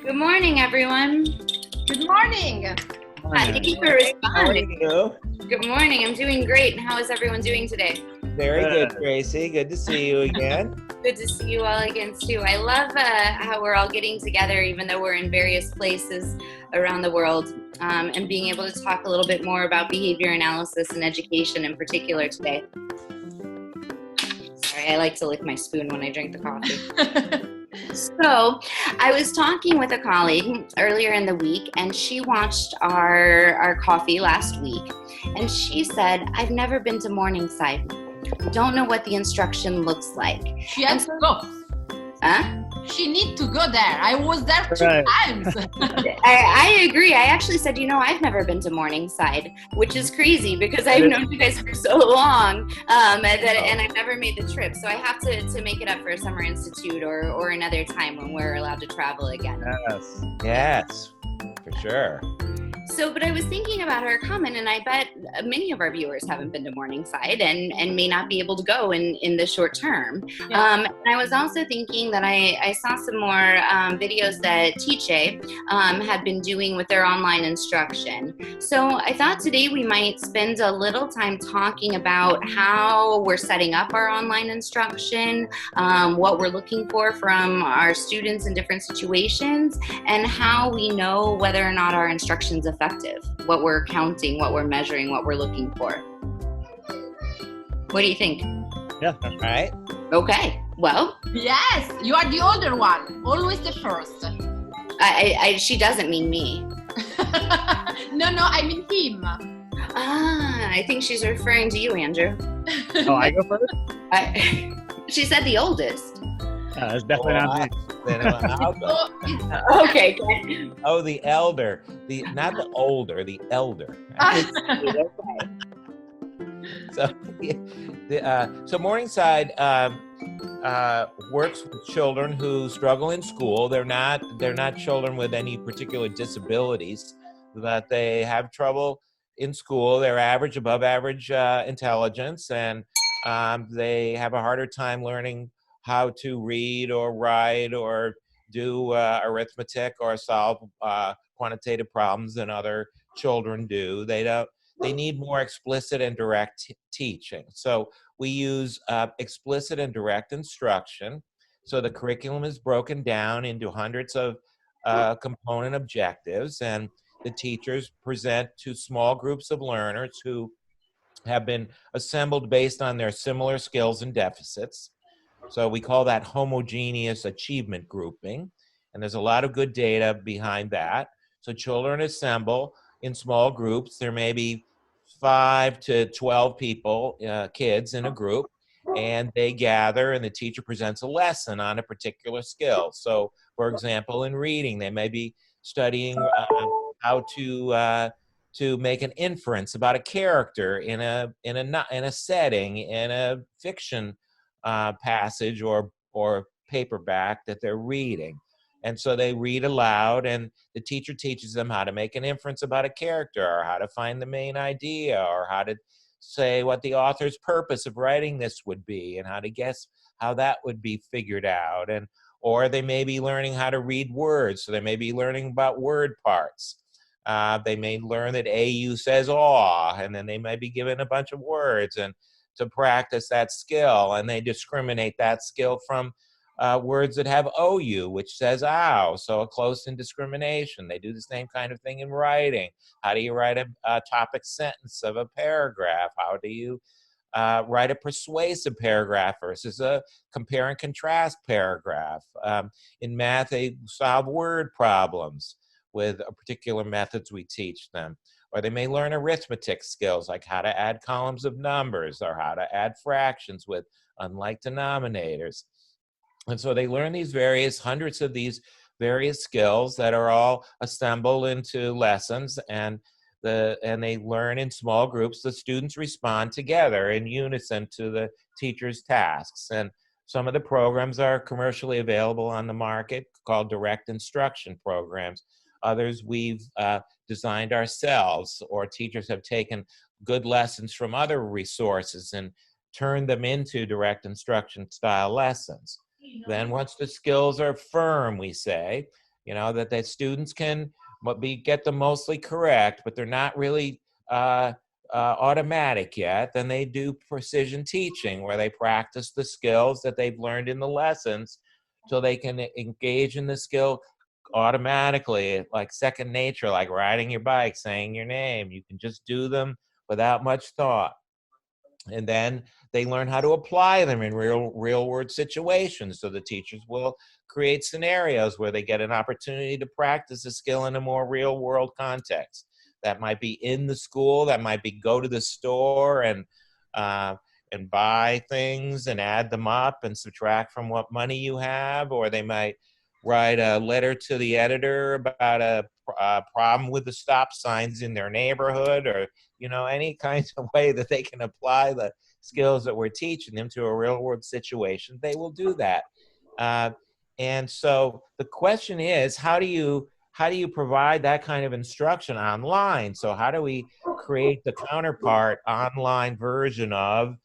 Good morning, everyone. Good morning. Thank you for responding. How are you? Good morning. I'm doing great. And how is everyone doing today? Very good, Tracy. Good to see you again. Good to see you all again, too. I love how we're all getting together, even though we're in various places around the world, and being able to talk a little bit more about behavior analysis and education in particular today. Sorry, I like to lick my spoon when I drink the coffee. So I was talking with a colleague earlier in the week, and she watched our coffee last week, and she said, I've never been to Morningside. Don't know what the instruction looks like. She has to go. Huh? She needs to go there. I was there two times. I agree. I actually said, I've never been to Morningside, which is crazy because I've known you guys for so long, and I've never made the trip. So I have to make it up for a summer institute or another time when we're allowed to travel again. Yes, for sure. So, but I was thinking about her comment, and I bet many of our viewers haven't been to Morningside and may not be able to go in the short term. Yeah. And I was also thinking that I saw some more videos that Teache had been doing with their online instruction. So I thought today we might spend a little time talking about how we're setting up our online instruction, what we're looking for from our students in different situations, and how we know whether or not our instruction's effective, what we're counting, what we're measuring, what we're looking for. What do you think? Yeah. All right. Okay. Well. Yes, you are the older one. Always the first. She doesn't mean me. No, I mean him. I think she's referring to you, Andrew. Oh, I go first? She said the oldest. It's definitely not me. Then I'll go. Okay, good. Oh, the elder. Not the older, the elder. So Morningside works with children who struggle in school. They're not children with any particular disabilities, that they have trouble in school. They're average, above average intelligence, and they have a harder time learning how to read or write or do arithmetic or solve quantitative problems than other children do. They need more explicit and direct teaching. So we use explicit and direct instruction. So the curriculum is broken down into hundreds of component objectives, and the teachers present to small groups of learners who have been assembled based on their similar skills and deficits. So we call that homogeneous achievement grouping, and there's a lot of good data behind that. So children assemble in small groups. There may be 5 to 12 people, kids in a group, and they gather, and the teacher presents a lesson on a particular skill. So, for example, in reading, they may be studying how to make an inference about a character in a setting, in a fiction passage or paperback that they're reading. And so they read aloud, and the teacher teaches them how to make an inference about a character, or how to find the main idea, or how to say what the author's purpose of writing this would be, and how to guess how that would be figured out. Or they may be learning how to read words, so they may be learning about word parts. They may learn that AU says aw, and then they might be given a bunch of words and to practice that skill, and they discriminate that skill from words that have OU, which says ow, so a close-in discrimination. They do the same kind of thing in writing. How do you write a topic sentence of a paragraph? How do you write a persuasive paragraph versus a compare and contrast paragraph? In math, they solve word problems with particular methods we teach them. Or they may learn arithmetic skills, like how to add columns of numbers, or how to add fractions with unlike denominators. And so they learn these hundreds of these various skills that are all assembled into lessons, and they learn in small groups. The students respond together in unison to the teacher's tasks. And some of the programs are commercially available on the market, called direct instruction programs. Others we've designed ourselves, or teachers have taken good lessons from other resources and turned them into direct instruction style lessons. Then once the skills are firm, we say, You know, that the students can get them mostly correct, but they're not really automatic yet. Then they do precision teaching, where they practice the skills that they've learned in the lessons so they can engage in the skill automatically, like second nature, like riding your bike, saying your name. You can just do them without much thought. And then they learn how to apply them in real world situations. So the teachers will create scenarios where they get an opportunity to practice a skill in a more real world context. That might be in the school, that might be go to the store and buy things and add them up and subtract from what money you have, or they might write a letter to the editor about a problem with the stop signs in their neighborhood, or, you know, any kind of way that they can apply the skills that we're teaching them to a real world situation, they will do that. And so the question is, how do you provide that kind of instruction online? So how do we create the counterpart online version of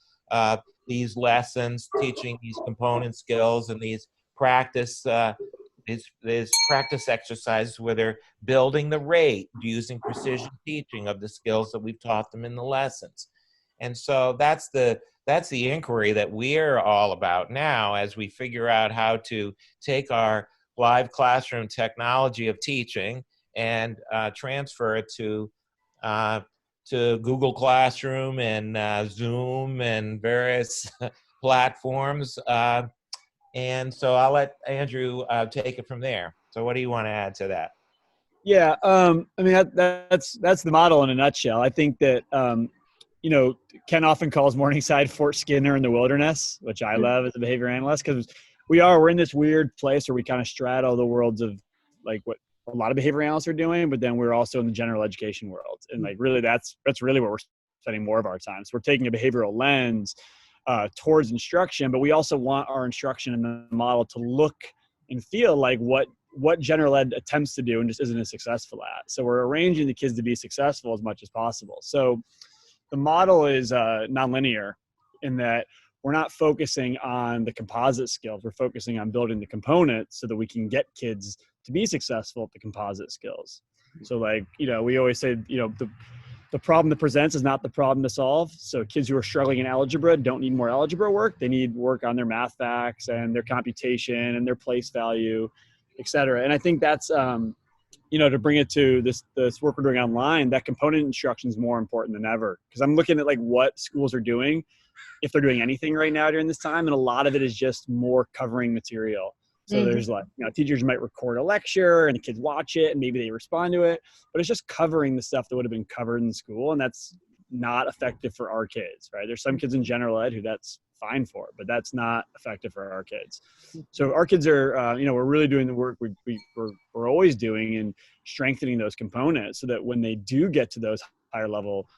these lessons, teaching these component skills and these practice these practice exercises where they're building the rate using precision teaching of the skills that we've taught them in the lessons? And so that's the inquiry that we're all about now, as we figure out how to take our live classroom technology of teaching and transfer it to Google Classroom and Zoom and various platforms. And so I'll let Andrew take it from there. So what do you want to add to that? Yeah, I mean, that's the model in a nutshell. I think that, you know, Ken often calls Morningside Fort Skinner in the wilderness, which I love as a behavior analyst, because we're in this weird place where we kind of straddle the worlds of like what a lot of behavior analysts are doing, but then we're also in the general education world. And like, really, that's really what we're spending more of our time. So we're taking a behavioral lens towards instruction, but we also want our instruction in the model to look and feel like what general ed attempts to do and just isn't as successful at. So we're arranging the kids to be successful as much as possible. So the model is nonlinear in that we're not focusing on the composite skills. We're focusing on building the components so that we can get kids to be successful at the composite skills. So like, you know, we always say, you know, the problem that presents is not the problem to solve. So kids who are struggling in algebra don't need more algebra work. They need work on their math facts and their computation and their place value, et cetera. And I think that's, you know, to bring it to this work we're doing online, that component instruction is more important than ever. Because I'm looking at like what schools are doing, if they're doing anything right now during this time. And a lot of it is just more covering material. So there's like, you know, teachers might record a lecture and the kids watch it and maybe they respond to it, but it's just covering the stuff that would have been covered in school. And that's not effective for our kids, right? There's some kids in general ed who that's fine for, but that's not effective for our kids. So our kids are, you know, we're really doing the work we're always doing in strengthening those components so that when they do get to those higher level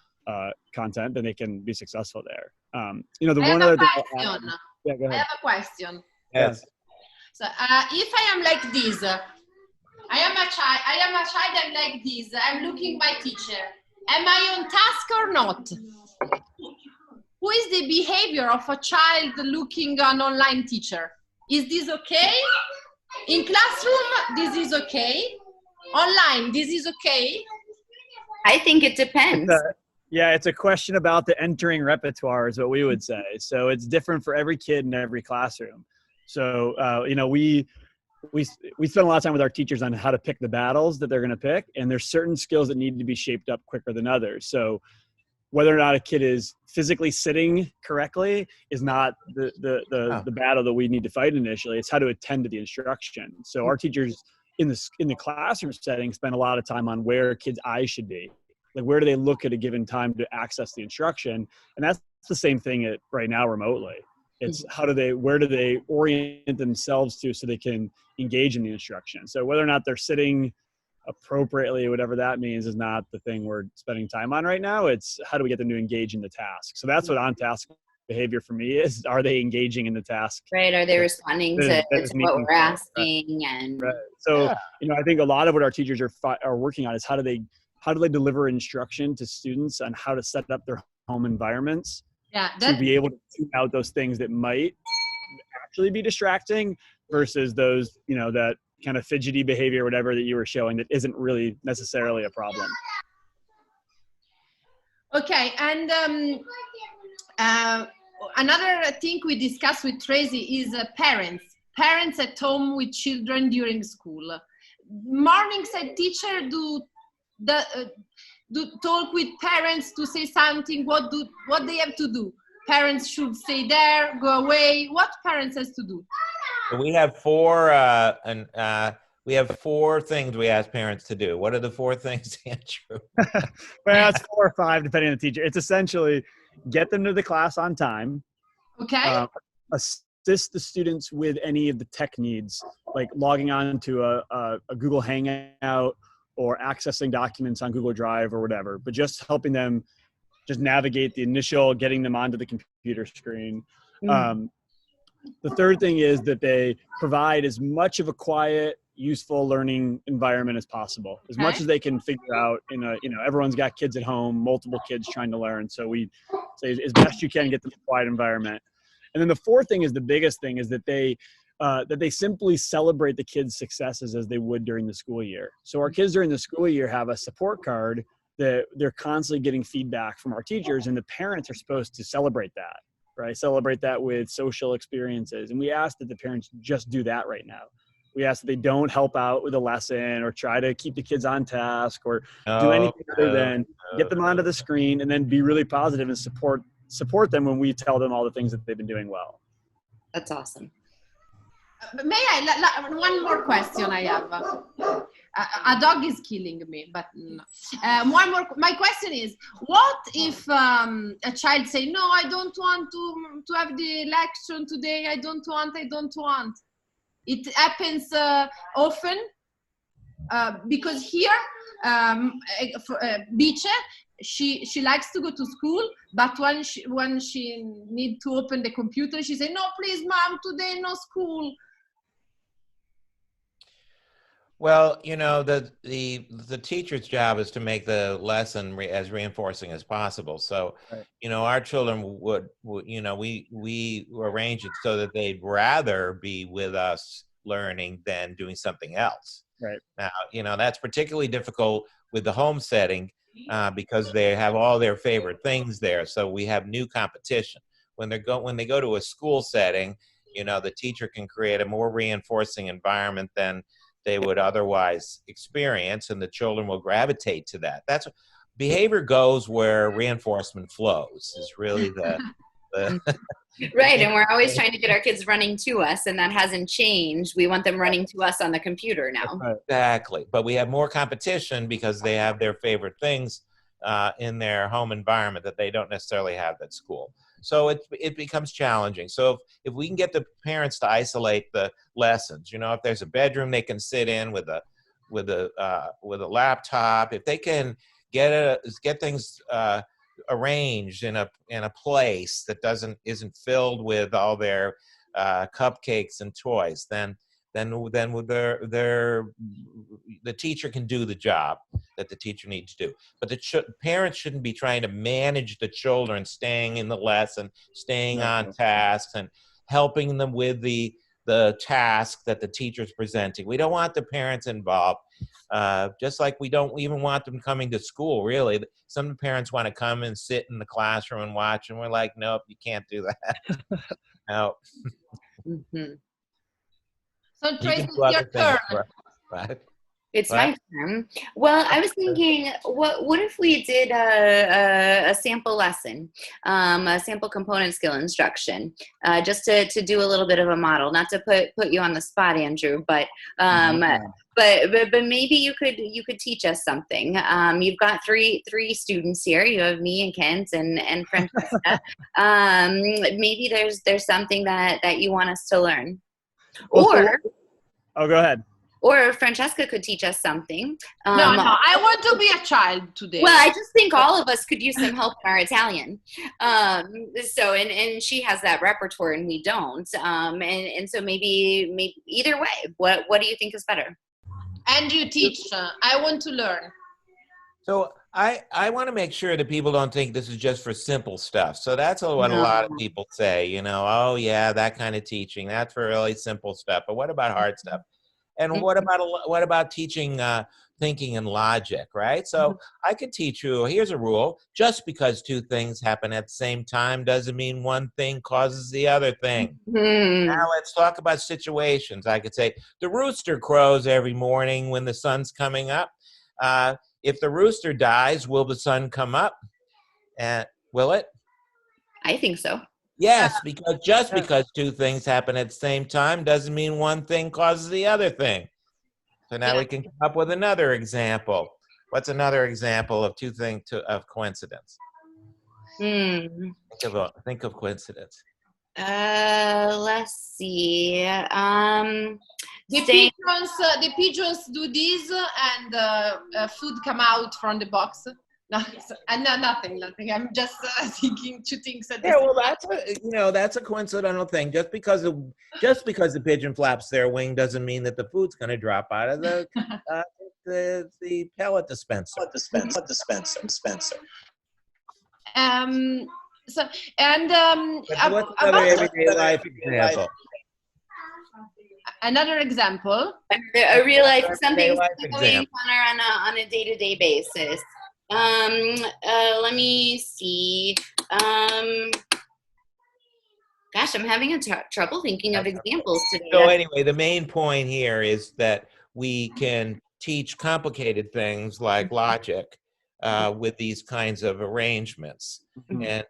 content, then they can be successful there. You know, the one other thing. Yeah, go ahead. I have a question. Yes. So if I am like this, I am a child, I'm like this, I'm looking my teacher. Am I on task or not? Who is the behavior of a child looking an online teacher? Is this okay? In classroom, this is okay. Online, this is okay. I think it depends. Yeah, it's a question about the entering repertoire is what we would say. So it's different for every kid in every classroom. So, you know, we spend a lot of time with our teachers on how to pick the battles that they're going to pick. And there's certain skills that need to be shaped up quicker than others. So whether or not a kid is physically sitting correctly is not the battle that we need to fight initially. It's how to attend to the instruction. So our teachers in the classroom setting spend a lot of time on where kids' eyes should be. Like, where do they look at a given time to access the instruction? And that's the same thing right now remotely. It's where do they orient themselves to so they can engage in the instruction? So whether or not they're sitting appropriately, whatever that means, is not the thing we're spending time on right now. It's how do we get them to engage in the task? So that's what on-task behavior for me is. Are they engaging in the task? Right. Are they responding to what we're asking? Right. And right. So, you know, I think a lot of what our teachers are working on is how do they deliver instruction to students on how to set up their home environments to be able to tune out those things that might actually be distracting versus those, you know, that kind of fidgety behavior, whatever that you were showing that isn't really necessarily a problem. Okay, and another thing we discussed with Traci is parents at home with children during school. Morningside teacher do talk with parents to say something. What they have to do? Parents should stay there, go away. What parents has to do? We have we have four things we ask parents to do. What are the four things, Andrew? Well, it's 4 or 5 depending on the teacher. It's essentially get them to the class on time. Okay. Assist the students with any of the tech needs, like logging on to a Google Hangout or accessing documents on Google Drive or whatever, but just helping them just navigate the initial getting them onto the computer screen. The third thing is that they provide as much of a quiet, useful learning environment as possible, as much as they can figure out. Everyone's got kids at home, multiple kids trying to learn. So we say as best you can get them a quiet environment. And then the fourth thing is the biggest thing is that they simply celebrate the kids' successes as they would during the school year. So our kids during the school year have a support card that they're constantly getting feedback from our teachers, and the parents are supposed to celebrate that, right? Celebrate that with social experiences. And we ask that the parents just do that right now. We ask that they don't help out with a lesson or try to keep the kids on task or do anything other than get them onto the screen and then be really positive and support them when we tell them all the things that they've been doing well. That's awesome. May I, one more question I have. A dog is killing me, but no. My question is, what if a child say, no, I don't want to have the lecture today, I don't want. It happens often because here, Bice, she likes to go to school, but when she need to open the computer, she say, no, please, mom, today no school. Well, the teacher's job is to make the lesson as reinforcing as possible. So, our children would we arrange it so that they'd rather be with us learning than doing something else. Right. Now, that's particularly difficult with the home setting because they have all their favorite things there. So we have new competition. When they go to a school setting, the teacher can create a more reinforcing environment than they would otherwise experience, and the children will gravitate to that. That's behavior goes where reinforcement flows is really the right. And we're always trying to get our kids running to us, and that hasn't changed. We want them running to us on the computer now. Exactly. But we have more competition because they have their favorite things in their home environment that they don't necessarily have at school. So it becomes challenging. So if we can get the parents to isolate the lessons, if there's a bedroom they can sit in with a laptop, if they can get things arranged in a place that isn't filled with all their cupcakes and toys, then the teacher can do the job that the teacher needs to do. But the parents shouldn't be trying to manage the children staying in the lesson, staying on task, and helping them with the task that the teacher's presenting. We don't want the parents involved, just like we don't even want them coming to school, really. Some parents want to come and sit in the classroom and watch, and we're like, nope, you can't do that. No. Mm-hmm. So Traci, your turn. Right? It's my turn. Well, I was thinking, what if we did a sample lesson, a sample component skill instruction, just to do a little bit of a model, not to put you on the spot, Andrew, but but maybe you could teach us something. You've got three students here. You have me and Kent and Francesca. Maybe there's something that you want us to learn. Go ahead. Or Francesca could teach us something. No, I want to be a child today. Well, I just think all of us could use some help in our Italian. So, and she has that repertoire and we don't. And so maybe either way, what do you think is better? And you teach. I want to learn. So I want to make sure that people don't think this is just for simple stuff. So that's what a lot of people say, oh yeah, that kind of teaching, that's for really simple stuff. But what about hard stuff? And what about teaching thinking and logic, right? So I could teach you, here's a rule: just because two things happen at the same time doesn't mean one thing causes the other thing. Now let's talk about situations. I could say, the rooster crows every morning when the sun's coming up. If the rooster dies, will the sun come up? Will it? I think so. Yes, because just because two things happen at the same time doesn't mean one thing causes the other thing. So now we can come up with another example. What's another example of two things of coincidence? Think of coincidence. Let's see. The pigeons do this, and food come out from the box. No, nothing. I'm just thinking two things at the same time. That's a coincidental thing. Just because the pigeon flaps their wing doesn't mean that the food's going to drop out of the pellet dispenser. So and what's another everyday life example? Another example. A real life, something we encounter on a day-to-day basis. Let me see. Gosh, I'm having trouble thinking of examples today. So anyway, the main point here is that we can teach complicated things like logic with these kinds of arrangements. And,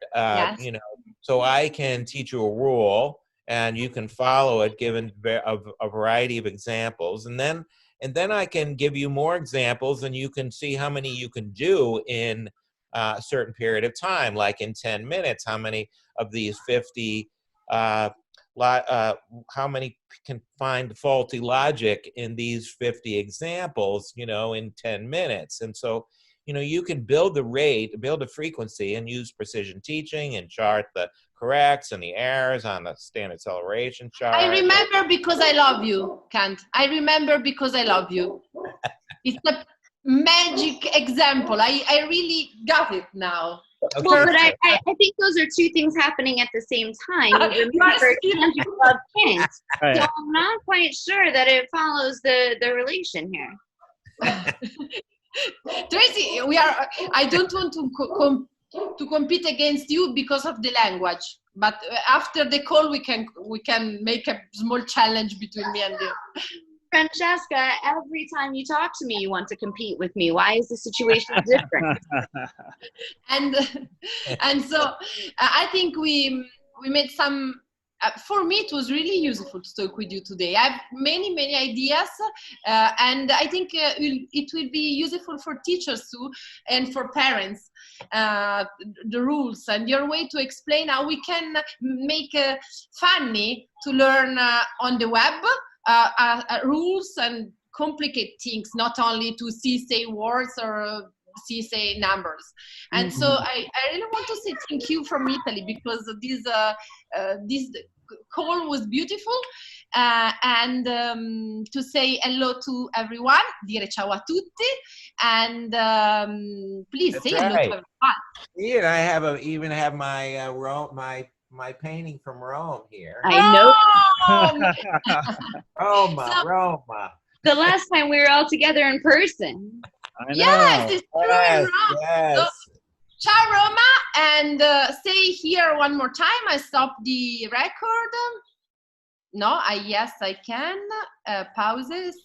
so I can teach you a rule and you can follow it given a variety of examples. And then I can give you more examples and you can see how many you can do in a certain period of time, like in 10 minutes, how many of these 50, how many can find faulty logic in these 50 examples, in 10 minutes. And so, you can build the rate, build a frequency, and use precision teaching and chart the corrects and the errors on the standard acceleration chart. I remember because I love you, Kant. I remember because I love you. It's a magic example. I really got it now. Okay. Well, but I think those are two things happening at the same time. Remember, you love Kant. Right. So I'm not quite sure that it follows the relation here. Tracy, I don't want to compete against you because of the language, but after the call we can make a small challenge between me and you. Francesca, every time you talk to me you want to compete with me. Why is the situation different? and so I think we made some. For me, it was really useful to talk with you today. I have many ideas, and I think it will be useful for teachers too, and for parents. The rules and your way to explain how we can make funny to learn on the web rules and complicate things, not only to say words or say numbers. And so I really want to say thank you from Italy because this call was beautiful, and to say hello to everyone, dire ciao a tutti, and please That's say hello to everyone. Yeah, I even have my my painting from Rome here. I know. Roma. The last time we were all together in person. I know. Yes, it's true. Yes. So, ciao Roma, and say here one more time. I stop the record. No, yes I can. Pauses.